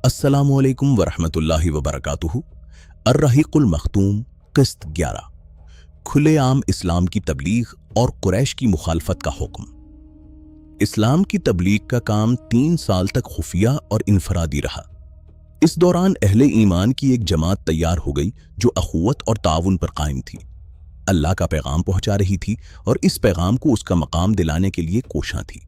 अस्सलामुअलैकुम वरहमतुल्लाहि वबरकातुहू। अर्रहीकुल मख्तूम किस्त 11। खुलेआम इस्लाम की तबलीग और कुरैश की मुखालफत का हुक्म। इस्लाम की तबलीग का काम 3 साल तक खुफिया और इनफरादी रहा। इस दौरान अहले ईमान की एक जमात तैयार हो गई जो अखुवत और ताउन पर कायम थी, अल्लाह का पैगाम पहुंचा रही थी और इस पैगाम को उसका मकाम दिलाने के लिए कोशां थी।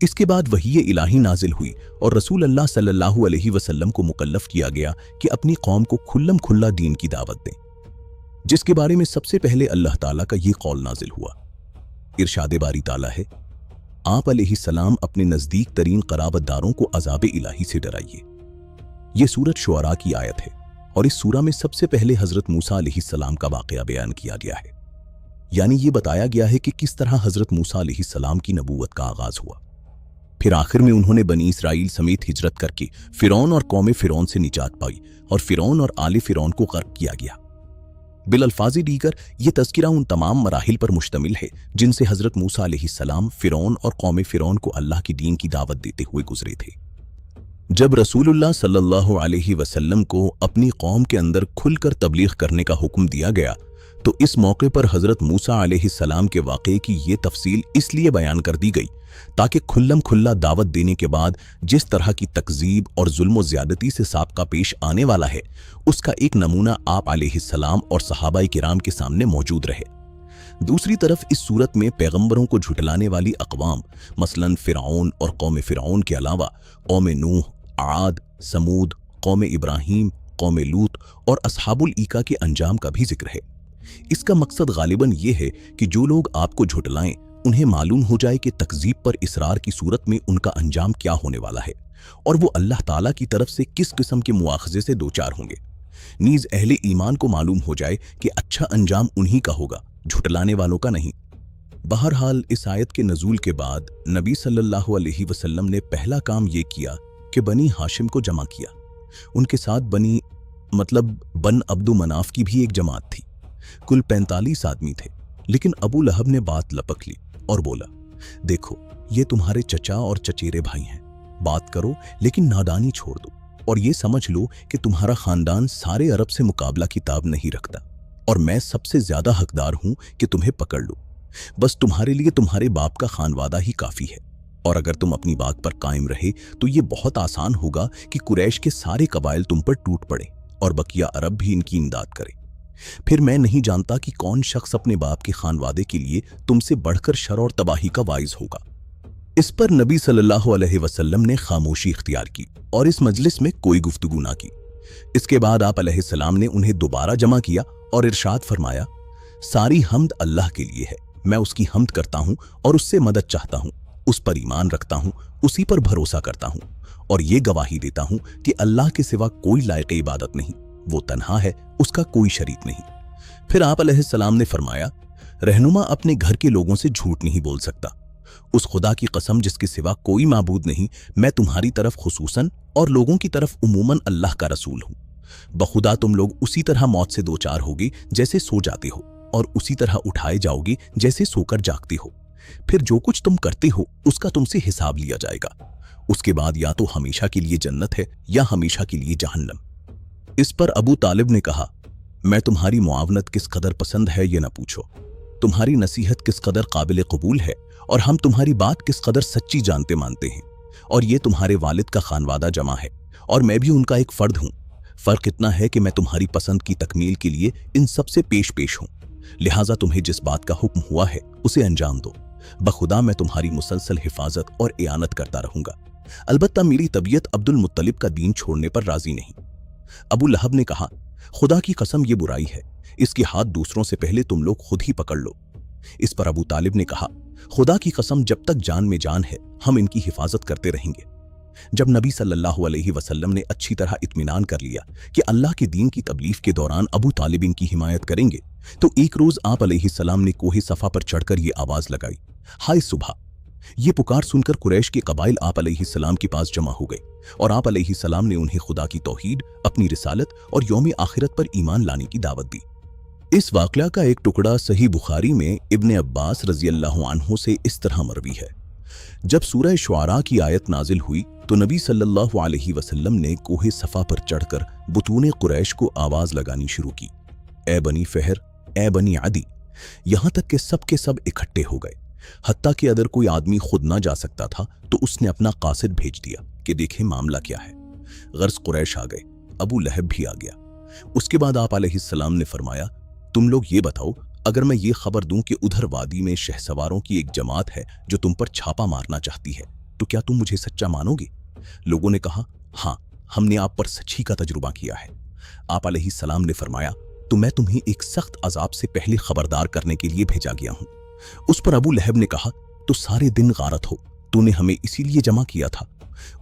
इसके बाद वही इलाही नाजिल हुई और रसूल अल्लाह सल्लल्लाहु अलैहि वसल्लम को मुकल्लफ किया गया कि अपनी कौम को खुल्लम खुल्ला दीन की दावत दें, जिसके बारे में सबसे पहले अल्लाह ताला का ये कौल नाजिल हुआ। इरशाद बारी ताला है, आप अलैहिस्सलाम अपने नजदीक तरीन कराबतदारों को अजाब इलाही से डराइए। ये सूरत शुअरा की आयत है और इस सूरा में सबसे पहले हजरत मूसा अलैहिस्सलाम का वाकया बयान किया गया है, यानी ये बताया गया है कि किस तरह हजरत मूसा अलैहिस्सलाम की नबूवत का आगाज हुआ। फिर आखिर में उन्होंने बनी इसराइल समेत हिजरत करके फिरौन और कौम फिरौन से निजात पाई और फिरौन और आले फिरौन को गर्क किया गया। बिल अल्फाज़े दीगर ये तज़किरा उन तमाम मराहिल पर मुश्तमिल है जिनसे हजरत मूसा अलैहिस्सलाम फिरौन और कौम फिरौन को अल्लाह की दीन की दावत देते हुए गुजरे थे। जब रसूलुल्लाह सल्लल्लाहु अलैहि वसल्लम को अपनी कौम के अंदर खुलकर तबलीग करने का हुक्म दिया गया तो इस मौके पर हजरत मूसा अलैहिस्सलाम के वाक़े की ये तफसील इसलिए बयान कर दी गई ताकि खुल्लम खुल्ला दावत देने के बाद जिस तरह की तकजीब और जुल्म व ज़्यादती से साबका पेश आने वाला है उसका एक नमूना आप अलैहिस्सलाम और सहाबाए किराम के सामने मौजूद रहे। दूसरी तरफ इस सूरत में पैगंबरों को झुटलाने वाली अक़वाम मसलन फ़िरऔन और कौम फ़िरऔन के अलावा कौम नूह, आद, समूद, कौम इब्राहीम, कौम लूत और असहाबुल ईका के अंजाम का भी जिक्र है। इसका मकसद गालिबन ये है कि जो लोग आपको झुटलाएं उन्हें मालूम हो जाए कि तकजीब पर इसरार की सूरत में उनका अंजाम क्या होने वाला है और वो अल्लाह ताला की तरफ से किस किस्म के मुआखजे से दो चार होंगे। नीज अहले ईमान को मालूम हो जाए कि अच्छा अंजाम उन्हीं का होगा, झुटलाने वालों का नहीं। बहरहाल इस आयत के नजूल के बाद नबी सल्लल्लाहु अलैहि वसल्लम ने पहला काम ये किया कि बनी हाशिम को जमा किया। उनके साथ बन अब्दु मनाफ की भी एक जमात थी। कुल 45 आदमी थे, लेकिन अबू लहब ने बात लपक ली और बोला, देखो ये तुम्हारे चचा और चचेरे भाई हैं, बात करो लेकिन नादानी छोड़ दो और ये समझ लो कि तुम्हारा खानदान सारे अरब से मुकाबला किताब नहीं रखता और मैं सबसे ज्यादा हकदार हूं कि तुम्हें पकड़ लो। बस तुम्हारे लिए तुम्हारे बाप का खानवादा ही काफी है और अगर तुम अपनी बात पर कायम रहे तो ये बहुत आसान होगा कि कुरैश के सारे कबाइल तुम पर टूट पड़े और बकिया अरब भी इनकी इमदाद करे। फिर मैं नहीं जानता कि कौन शख्स अपने बाप के खानवादे के लिए तुमसे बढ़कर शर और तबाही का वाइज होगा। इस पर नबी सल्लल्लाहु अलैहि वसल्लम ने खामोशी इख्तियार की और इस मजलिस में कोई गुफ्तगू ना की। इसके बाद आप अलैहिस्सलाम ने उन्हें दोबारा जमा किया और इरशाद फरमाया, सारी हम्द अल्लाह के लिए है, मैं उसकी हम्द करता हूँ और उससे मदद चाहता हूँ, उस पर ईमान रखता हूँ, उसी पर भरोसा करता हूँ और ये गवाही देता हूँ कि अल्लाह के सिवा कोई लायक इबादत नहीं, वो तन्हा है, उसका कोई शरीक नहीं। फिर आप अलैहिस्सलाम ने फरमाया, रहनुमा अपने घर के लोगों से झूठ नहीं बोल सकता। उस खुदा की कसम जिसके सिवा कोई माबूद नहीं, मैं तुम्हारी तरफ खुसूसन और लोगों की तरफ उमूमन अल्लाह का रसूल हूँ। बखुदा तुम लोग उसी तरह मौत से दो चार होगे जैसे सो जाते हो और उसी तरह उठाए जाओगे जैसे सोकर जागते हो। फिर जो कुछ तुम करते हो उसका तुमसे हिसाब लिया जाएगा। उसके बाद या तो हमेशा के लिए जन्नत है या हमेशा के लिए जहन्नम। इस पर अबू तालिब ने कहा, मैं तुम्हारी मुआवनत किस कदर पसंद है ये न पूछो, तुम्हारी नसीहत किस कदर काबिल कबूल है और हम तुम्हारी बात किस कदर सच्ची जानते मानते हैं और ये तुम्हारे वालिद का खानवादा जमा है और मैं भी उनका एक फर्द हूँ। फर्क इतना है कि मैं तुम्हारी पसंद की तकमील के लिए इन सबसे पेश हूँ, लिहाजा तुम्हें जिस बात का हुक्म हुआ है उसे अंजाम दो। बखुदा मैं तुम्हारी मुसलसल हिफाजत और इयानत करता रहूंगा, अलबत्ता मेरी तबीयत अब्दुल मुत्तलिब का दीन छोड़ने पर राजी नहीं। अबू लहब ने कहा, खुदा की कसम ये बुराई है, इसके हाथ दूसरों से पहले तुम लोग खुद ही पकड़ लो। इस पर अबू तालिब ने कहा, खुदा की कसम जब तक जान में जान है हम इनकी हिफाजत करते रहेंगे। जब नबी सल्लल्लाहु अलैहि वसल्लम ने अच्छी तरह इत्मीनान कर लिया कि अल्लाह के दीन की तबलीग के दौरान अबू तालिब इनकी हिमायत करेंगे तो एक रोज आप अलैहिस्सलाम ने कोहे सफा पर चढ़कर ये आवाज लगाई, हाय सुबह। ये पुकार सुनकर कुरैश के कबाइल आप अलैहिस्सलाम के पास जमा हो गए और आप अलैहिस्सलाम ने उन्हें खुदा की तौहीद, अपनी रिसालत और यौम आखिरत पर ईमान लाने की दावत दी। इस वाक़या का एक टुकड़ा सही बुखारी में इब्ने अब्बास रज़ियल्लाहु अन्हु से इस तरह मरवी है, जब सूरह शुआरा की आयत नाजिल हुई तो नबी सल्लल्लाहु अलैहि वसल्लम ने कोहे सफा पर चढ़कर बुतून कुरैश को आवाज लगानी शुरू की, ए बनी फहर, ए बनी आदि, यहां तक कि सब के सब इकट्ठे हो गए। हत्ता कि अगर कोई आदमी खुद ना जा सकता था तो उसने अपना कासिद भेज दिया कि देखें मामला क्या है। गर्ज कुरैश आ गए, अबू लहब भी आ गया। उसके बाद आप अलैहिस्सलाम ने फरमाया, तुम लोग ये बताओ, अगर मैं ये खबर दूं कि उधर वादी में शहसवारों की एक जमात है जो तुम पर छापा मारना चाहती है, तो क्या तुम मुझे सच्चा मानोगे? लोगों ने कहा, हाँ, हमने आप पर सच्ची का तजुर्बा किया है। आप अलैहिस्सलाम ने फरमाया, तो मैं तुम्हें एक सख्त अजाब से पहले खबरदार करने के लिए भेजा गया हूं। उस पर अबू लहब ने कहा, तो सारे दिन गारत हो, तूने हमें इसीलिए जमा किया था।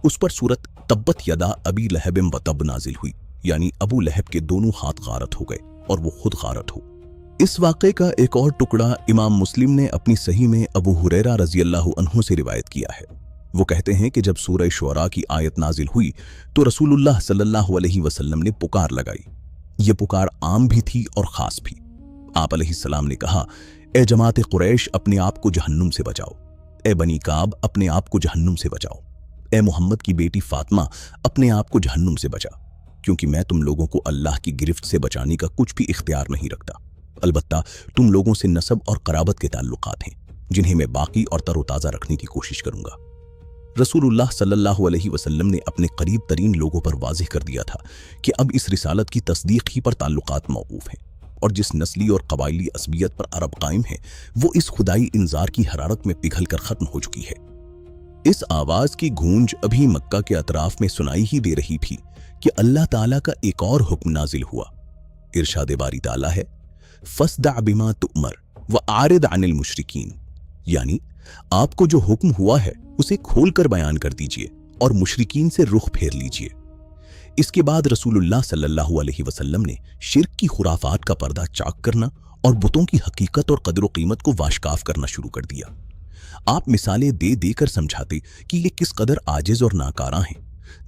उस पर सूरत तब्बत यदा अबी लहबिम व तब नाजिल हुई, यानी अबू लहब के दोनों हाथ गारत हो गए और वो खुद गारत हो। इस वाक़े का एक और टुकड़ा इमाम मुस्लिम ने अपनी सही में अबू हुरैरा रज़ी अल्लाहु अन्हु से रिवायत किया है। वो कहते हैं कि जब सूरह शुअरा की आयत नाजिल हुई तो रसूलुल्लाह सल्लल्लाहु अलैहि वसल्लम ने पुकार लगाई। ये पुकार आम भी थी और ख़ास भी। आप अलैहिस्सलाम ने कहा, ए जमात कुरैश, अपने आप को जहन्नुम से बचाओ। ए बनी काब, अपने आप को जहन्नुम से बचाओ। ए मोहम्मद की बेटी फातिमा, अपने आप को जहन्नुम से बचा, क्योंकि मैं तुम लोगों को अल्लाह की गिरफ्त से बचाने का कुछ भी इख्तियार नहीं रखता। अलबत्ता तुम लोगों से नसब और कराबत के ताल्लुकात हैं, जिन्हें मैं बाकी और तरोताज़ा रखने की कोशिश करूंगा। रसूलुल्लाह सल्लल्लाहु अलैहि वसल्लम ने अपने करीब तरीन लोगों पर वाज़ेह कर दिया था कि अब इस रिसालत की तस्दीक ही पर ताल्लुकात मौकूफ़ हैं, और जिस नस्ली और कबायली असबियत पर अरब कायम है वो इस खुदाई इंजार की हरारत में पिघल कर ख़त्म हो चुकी है। इस आवाज़ की गूंज अभी मक्का के अतराफ में सुनाई ही दे रही थी कि अल्लाह ताला का एक और हुक्म नाजिल हुआ। इरशाद बारी ताला है, फस्दा बिमा तुअमर व आरिद अनिल मुशरिकीन, यानी आपको जो हुक्म हुआ है उसे खोलकर बयान कर दीजिए और मुशरिकीन से रुख फेर लीजिए। इसके बाद रसूलुल्लाह सल्लल्लाहु अलैहि वसल्लम ने शिर्क की खुराफात का पर्दा चाक करना और बुतों की हकीकत और कदर कीमत को वाशकाफ करना शुरू कर दिया। आप मिसालें दे देकर समझाते कि ये किस कदर आजिज और नाकारा हैं।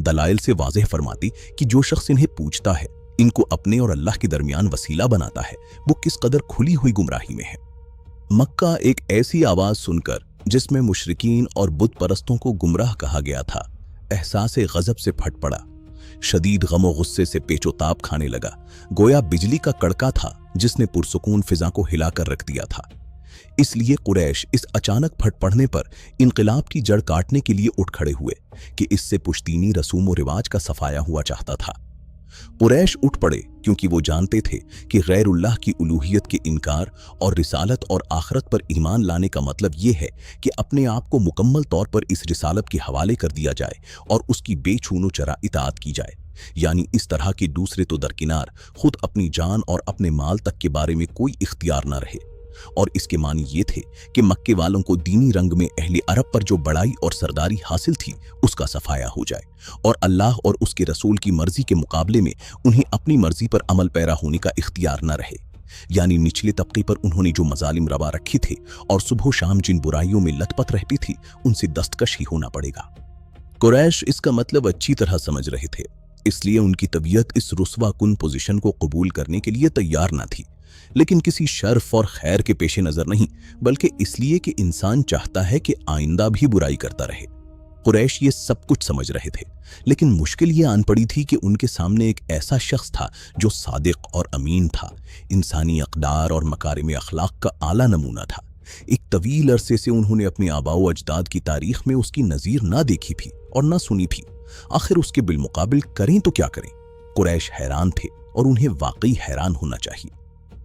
दलाइल से वाज़ेह फरमाती कि जो शख्स इन्हें पूछता है, इनको अपने और अल्लाह के दरमियान वसीला बनाता है, वो किस कदर खुली हुई गुमराही में है। मक्का एक ऐसी आवाज़ सुनकर जिसमें मुशरिकीन और बुत परस्तों को गुमराह कहा गया था, एहसास गज़ब से फट पड़ा। शदीद गम और गुस्से से पेचोताप खाने लगा, गोया बिजली का कड़का था जिसने पुरसुकून फिजा को हिलाकर रख दिया था। इसलिए कुरैश इस अचानक फट पड़ने पर इनकलाब की जड़ काटने के लिए उठ खड़े हुए कि इससे पुश्तीनी रसूम व रिवाज का सफाया हुआ चाहता था। कुरैश उठ पड़े क्योंकि वो जानते थे कि गैरुल्लाह की उलूहियत के इनकार और रिसालत और आखरत पर ईमान लाने का मतलब ये है कि अपने आप को मुकम्मल तौर पर इस रिसालत के हवाले कर दिया जाए और उसकी बेचूनो चरा इताअत की जाए। यानी इस तरह की दूसरे तो दरकिनार, खुद अपनी जान और अपने माल तक के बारे में कोई इख्तियार न रहे। और इसके मानी ये थे कि मक्के वालों को दीनी रंग में अहले अरब पर जो बड़ाई और सरदारी हासिल थी उसका सफाया हो जाए और अल्लाह और उसके रसूल की मर्जी के मुकाबले में उन्हें अपनी मर्जी पर अमल पैरा होने का इख्तियार न रहे। यानी निचले तबके पर उन्होंने जो मजालिम रवा रखी थे और सुबह शाम जिन बुराइयों में लथपथ रहती थी, उनसे दस्तकश ही होना पड़ेगा। कुरैश इसका मतलब अच्छी तरह समझ रहे थे, इसलिए उनकी तबीयत इस रुस्वा कुन पोजीशन को कबूल करने के लिए तैयार न थी, लेकिन किसी शर्फ और खैर के पेश नजर नहीं, बल्कि इसलिए कि इंसान चाहता है कि आइंदा भी बुराई करता रहे। कुरैश ये सब कुछ समझ रहे थे, लेकिन मुश्किल ये आन पड़ी थी कि उनके सामने एक ऐसा शख्स था जो सादिक और अमीन था, इंसानी अक़दार और मकारिम अखलाक का आला नमूना था। एक तवील अरसे से उन्होंने अपने आबाओ अजदाद की तारीख में उसकी नज़ीर ना देखी थी और ना सुनी थी। आखिर उसके बिलमुकाबिल करें तो क्या करें? कुरैश हैरान थे और उन्हें वाकई हैरान होना चाहिए।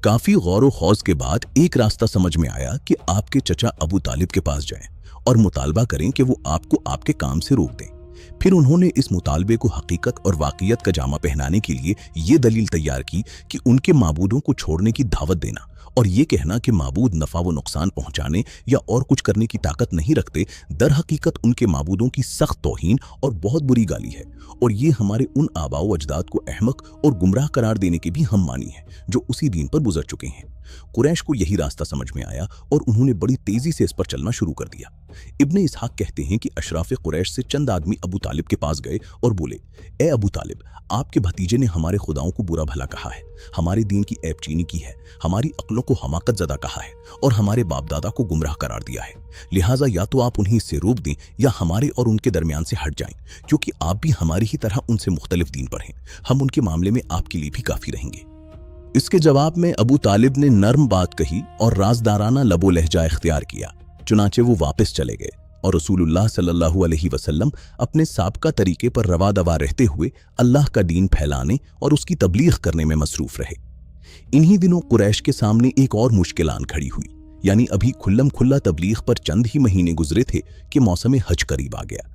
काफी गौर व खौज के बाद एक रास्ता समझ में आया कि आपके चचा अबू तालिब के पास जाएं और मुतालबा करें कि वो आपको आपके काम से रोक दें। फिर उन्होंने इस मुतालबे को हकीकत और वाक़ियत का जामा पहनाने के लिए ये दलील तैयार की कि उनके माबूदों को छोड़ने की दावत देना और ये कहना कि माबूद नफ़ा व नुकसान पहुंचाने या और कुछ करने की ताकत नहीं रखते, दर हकीकत उनके माबूदों की सख्त तौहीन और बहुत बुरी गाली है, और ये हमारे उन आबाओ अजदाद को अहमक और गुमराह करार देने के भी हम मानी है जो उसी दीन पर गुजर चुके हैं। कुरैश को यही रास्ता समझ में आया और उन्होंने बड़ी तेजी से इस पर चलना शुरू कर दिया। इब्ने इसहाक कहते हैं कि अशराफ कुरैश से चंद आदमी अबू तालिब के पास गए और बोले, ए अबू तालिब, आपके भतीजे ने हमारे खुदाओं को बुरा भला कहा है, हमारे दीन की ऐबचीनी की है, हमारी अक्लों को हमाकत ज़दा कहा है और हमारे बाप दादा को गुमराह करार दिया है। लिहाजा या तो आप उन्हें इससे रोक दें या हमारे और उनके दरमियान से हट जाएं, क्योंकि आप भी हमारी ही तरह उनसे मुख्तलिफ दीन पर हैं। हम उनके मामले में आपके लिए भी काफ़ी रहेंगे। इसके जवाब में अबू तालिब ने नर्म बात कही और राजदाराना लबो लहजा इख्तियार किया। चुनाचे वो वापस चले गए और रसूलुल्लाह सल्लल्लाहु अलैहि वसल्लम अपने साबका तरीके पर रवा दवा रहते हुए अल्लाह का दीन फैलाने और उसकी तबलीग करने में मसरूफ रहे। इन्हीं दिनों कुरैश के सामने एक और मुश्किल आन खड़ी हुई, यानी अभी खुल्लम खुल्ला तबलीग पर चंद ही महीने गुजरे थे कि मौसम हज करीब आ गया।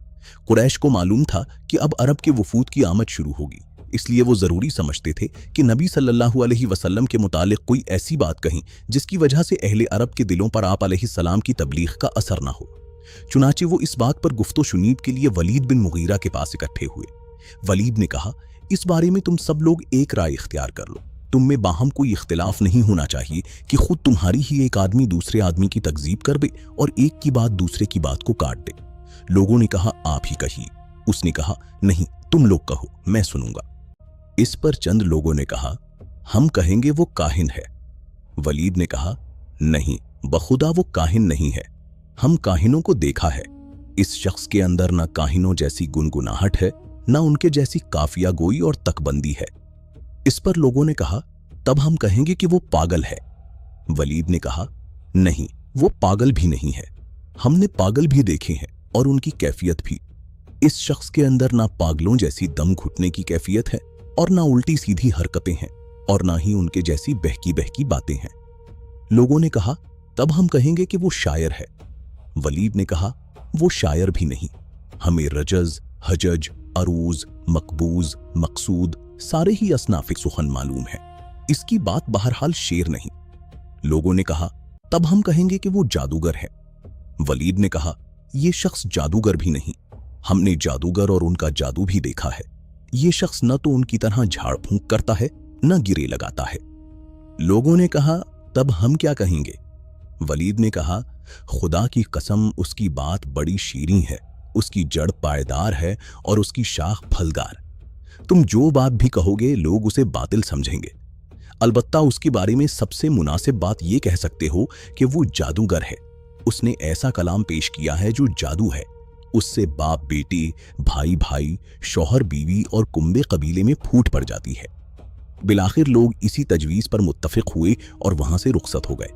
कुरैश को मालूम था कि अब अरब के वफूद की आमद शुरू होगी, इसलिए वो ज़रूरी समझते थे कि नबी सल्लल्लाहु अलैहि वसल्लम के मुतालिक कोई ऐसी बात कहीं जिसकी वजह से अहले अरब के दिलों पर आप अलैहिस्सलाम की तबलीग का असर ना हो। चुनाचे वो इस बात पर गुफ्तो शुनीद के लिए वलीद बिन मुगीरा के पास इकट्ठे हुए। वलीद ने कहा, इस बारे में तुम सब लोग एक राय इख्तियार कर लो। तुम में बाहम कोई इख्तिलाफ नहीं होना चाहिए कि खुद तुम्हारी ही एक आदमी दूसरे आदमी की तकजीब कर दे और एक की बात दूसरे की बात को काट दे। लोगों ने कहा, आप ही कहिए। उसने कहा, नहीं, तुम लोग कहो, मैं सुनूंगा। इस पर चंद लोगों ने कहा, हम कहेंगे वो काहिन है। वलीद ने कहा, नहीं, बखुदा वो काहिन नहीं है, हम काहिनों को देखा है। इस शख्स के अंदर ना काहिनों जैसी गुनगुनाहट है, ना उनके जैसी काफिया गोई और तकबंदी है। इस पर लोगों ने कहा, तब हम कहेंगे कि वो पागल है। वलीद ने कहा, नहीं, वो पागल भी नहीं है, हमने पागल भी देखे हैं और उनकी कैफियत भी। इस शख्स के अंदर ना पागलों जैसी दम घुटने की कैफियत है और ना उल्टी सीधी हरकतें हैं और ना ही उनके जैसी बहकी बहकी बातें हैं। लोगों ने कहा, तब हम कहेंगे कि वो शायर है। वलीद ने कहा, वो शायर भी नहीं, हमें रजज, हजज, अरूज, मकबूज, मकसूद सारे ही असनाफे सुखन मालूम है। इसकी बात बहरहाल शेर नहीं। लोगों ने कहा, तब हम कहेंगे कि वो जादूगर है। वलीद ने कहा, ये शख्स जादूगर भी नहीं, हमने जादूगर और उनका जादू भी देखा है। ये शख्स न तो उनकी तरह झाड़ फूंक करता है, न गिरे लगाता है। लोगों ने कहा, तब हम क्या कहेंगे? वलीद ने कहा, खुदा की कसम, उसकी बात बड़ी शीरीं है, उसकी जड़ पायदार है और उसकी शाख फलदार। तुम जो बात भी कहोगे लोग उसे बातिल समझेंगे। अलबत्ता उसके बारे में सबसे मुनासिब बात ये कह सकते हो कि वो जादूगर है। उसने ऐसा कलाम पेश किया है जो जादू है। उससे बाप बेटी, भाई भाई, शौहर बीवी और कुंबे कबीले में फूट पड़ जाती है। बिलाखिर लोग इसी तजवीज़ पर मुत्तफिक हुए और वहां से रुखसत हो गए।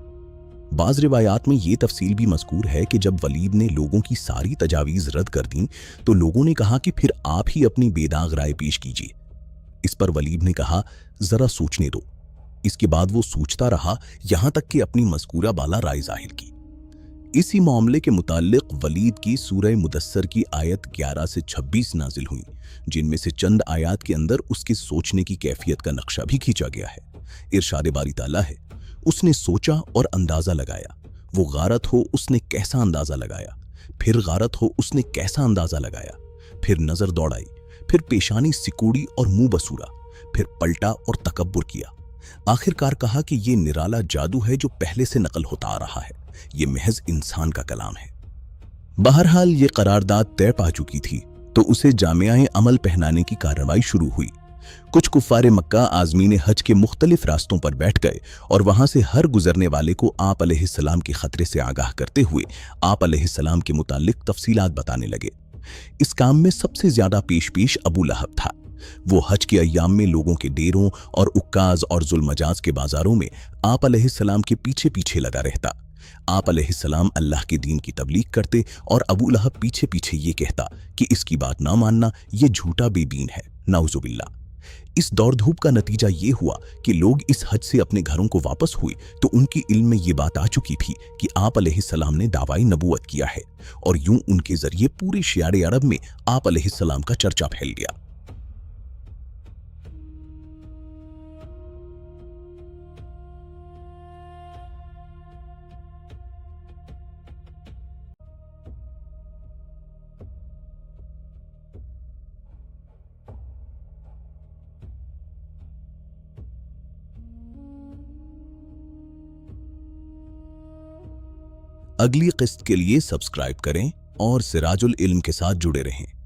बाज़ रिवायात में ये तफसील भी मज़कूर है कि जब वलीद ने लोगों की सारी तजावीज़ रद्द कर दी तो लोगों ने कहा कि फिर आप ही अपनी बेदाग राय पेश कीजिए। इस पर वलीद ने कहा, ज़रा सोचने दो। इसके बाद वो सोचता रहा, यहाँ तक कि अपनी मज़कूरा बाला राय ज़ाहिर की। इसी मामले के मुताल्लिक वलीद की सूरह मुदस्सर की आयत 11 से 26 नाजिल हुई, जिनमें से चंद आयत के अंदर उसके सोचने की कैफियत का नक्शा भी खींचा गया है। इरशाद बारी ताला है, उसने सोचा और अंदाजा लगाया। वो गारत हो, उसने कैसा अंदाजा लगाया। फिर गारत हो, उसने कैसा अंदाजा लगाया। फिर नजर दौड़ाई, फिर पेशानी सिकुड़ी और मुंह बसूरा, फिर पलटा और तकब्बुर किया। आखिरकार कहा कि ये निराला जादू है जो पहले से नकल होता आ रहा है, ये महज इंसान का कलाम है। बहरहाल ये करारदाद तय पा चुकी थी तो उसे जामियाए अमल पहनाने की कार्रवाई शुरू हुई। कुछ कुफ्फारे मक्का आज़मीन हज के मुख्तलिफ रास्तों पर बैठ गए और वहां से हर गुजरने वाले को आप अलैहिस्सलाम के खतरे से आगाह करते हुए आप अलैहिस्सलाम के मुतालिक तफसीलात बताने लगे। इस काम में सबसे ज्यादा पेश अबू लहब था। वो हज के अय्याम में लोगों के डेरों और उक्काज और जुल्मजाज के बाजारों में आप अलैहिस्सलाम के पीछे पीछे लगा रहता। आप अलैहिस्सलाम अल्लाह के दीन की तबलीग करते और अबू लहब पीछे पीछे ये कहता कि इसकी बात ना मानना, ये झूठा बेदीन है, नाउजुबिल्ला। इस दौड़ धूप का नतीजा ये हुआ कि लोग इस हज से अपने घरों को वापस हुए तो उनकी इल्म में ये बात आ चुकी थी कि आप अलैहिस्सलाम ने दावाई नबूवत किया है और यूं उनके जरिए पूरे शियारे अरब में आप अलैहिस्सलाम का चर्चा फैल गया। अगली किस्त के लिए सब्सक्राइब करें और सिराजुल इल्म के साथ जुड़े रहें।